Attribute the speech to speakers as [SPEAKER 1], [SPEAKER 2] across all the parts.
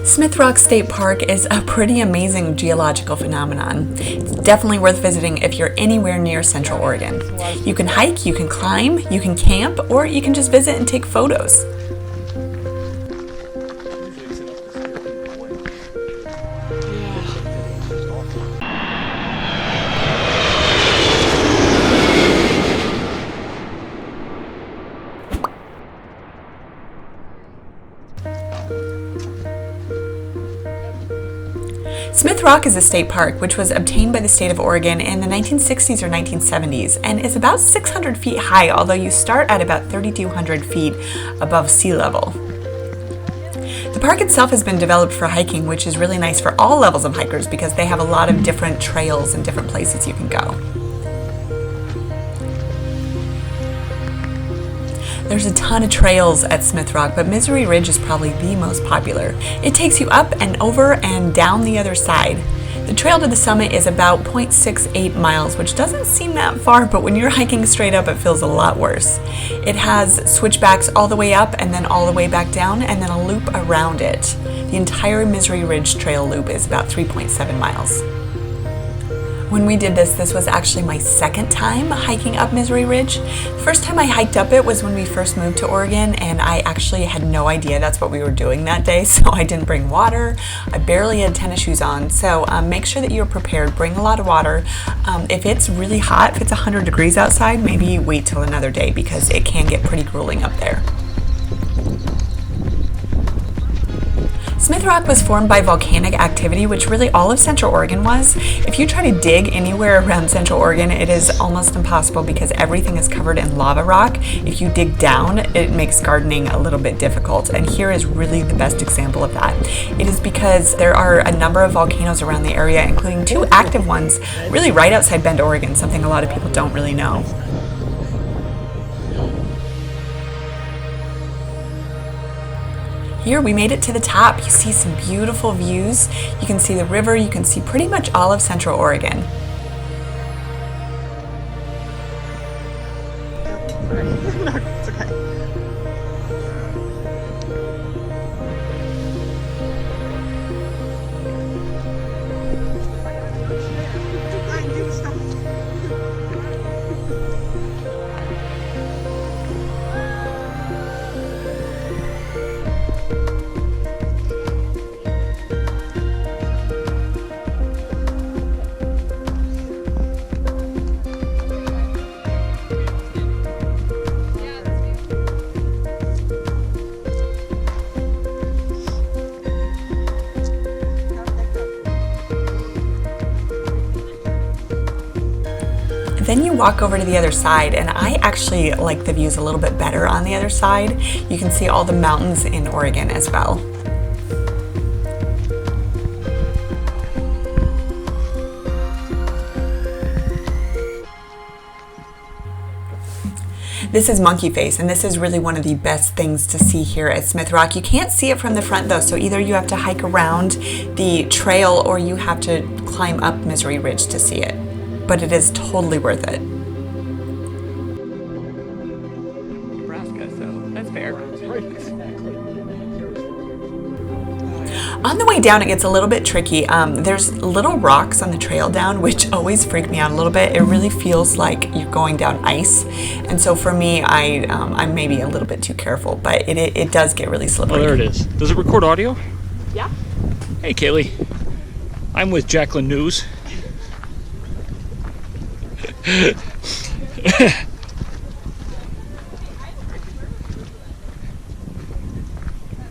[SPEAKER 1] Smith Rock State Park is a pretty amazing geological phenomenon. It's definitely worth visiting if you're anywhere near Central Oregon. You can hike, you can climb, you can camp, or you can just visit and take photos. Smith Rock is a state park which was obtained by the state of Oregon in the 1960s or 1970s and is about 600 feet high, although you start at about 3,200 feet above sea level. The park itself has been developed for hiking, which is really nice for all levels of hikers because they have a lot of different trails and different places you can go. There's a ton of trails at Smith Rock, but Misery Ridge is probably the most popular. It takes you up and over and down the other side. The trail to the summit is about 0.68 miles, which doesn't seem that far, but when you're hiking straight up, it feels a lot worse. It has switchbacks all the way up and then all the way back down, and then a loop around it. The entire Misery Ridge trail loop is about 3.7 miles. When we did this was actually my second time hiking up Misery Ridge. The first time I hiked up it was when we first moved to Oregon, and I actually had no idea that's what we were doing that day, so I didn't bring water. I barely had tennis shoes on, so make sure that you're prepared. Bring a lot of water. If it's really hot, if it's 100 degrees outside, maybe wait till another day because it can get pretty grueling up there. Smith Rock was formed by volcanic activity, which really all of Central Oregon was. If you try to dig anywhere around Central Oregon, it is almost impossible because everything is covered in lava rock. If you dig down, it makes gardening a little bit difficult, and here is really the best example of that. It is because there are a number of volcanoes around the area, including two active ones really right outside Bend, Oregon, something a lot of people don't really know. Here we made it to the top. You see some beautiful views. You can see the river. You can see pretty much all of Central Oregon.
[SPEAKER 2] No, it's okay.
[SPEAKER 1] Then you walk over to the other side, and I actually like the views a little bit better on the other side. You can see all the mountains in Oregon as well. This is Monkey Face, and this is really one of the best things to see here at Smith Rock. You can't see it from the front though, so either you have to hike around the trail or you have to climb up Misery Ridge to see it. But it is totally worth it.
[SPEAKER 3] Nebraska, so that's fair.
[SPEAKER 1] On the way down, it gets a little bit tricky. There's little rocks on the trail down, which always freak me out a little bit. It really feels like you're going down ice. And so for me, I'm maybe a little bit too careful, but it does get really slippery.
[SPEAKER 3] Oh, there it is. Does it record audio?
[SPEAKER 1] Yeah.
[SPEAKER 3] Hey, Kaylee. I'm with Jacqueline News.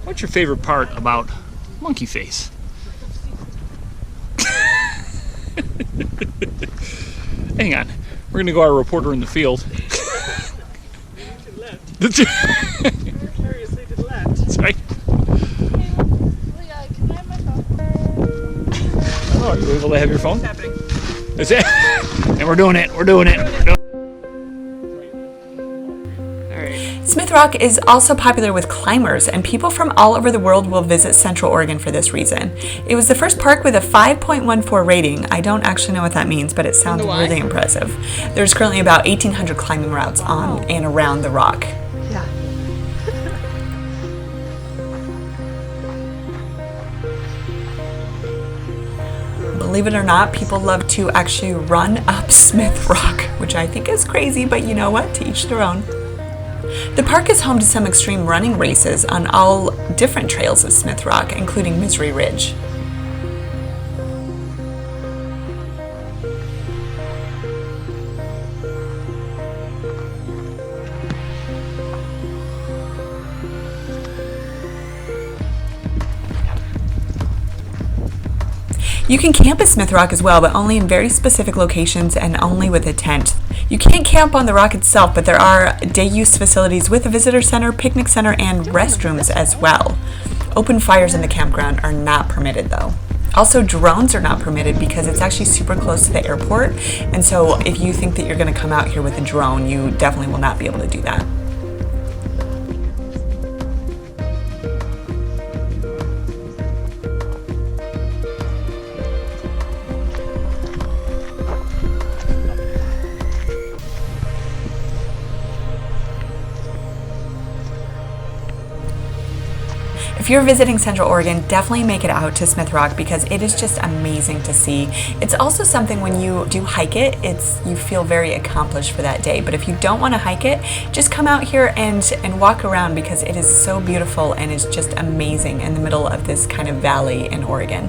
[SPEAKER 3] What's your favorite part about Monkey Face? Hang on, we're gonna go our reporter in the field. That's right.
[SPEAKER 2] Can I have my phone?
[SPEAKER 3] Oh, are you able to have your phone? That's it. And we're doing it. We're doing it.
[SPEAKER 1] Smith Rock is also popular with climbers, and people from all over the world will visit Central Oregon for this reason. It was the first park with a 5.14 rating. I don't actually know what that means, but it sounds really impressive. There's currently about 1,800 climbing routes on and around the rock.
[SPEAKER 2] Yeah.
[SPEAKER 1] Believe it or not, people love to actually run up Smith Rock, which I think is crazy, but you know what? To each their own. The park is home to some extreme running races on all different trails of Smith Rock, including Misery Ridge. You can camp at Smith Rock as well, but only in very specific locations and only with a tent. You can't camp on the rock itself, but there are day-use facilities with a visitor center, picnic center, and restrooms as well. Open fires in the campground are not permitted though. Also, drones are not permitted because it's actually super close to the airport, and so if you think that you're going to come out here with a drone, you definitely will not be able to do that. If you're visiting Central Oregon, definitely make it out to Smith Rock because it is just amazing to see. It's also something when you do hike it, you feel very accomplished for that day. But if you don't want to hike it, just come out here and walk around because it is so beautiful and it's just amazing in the middle of this kind of valley in Oregon.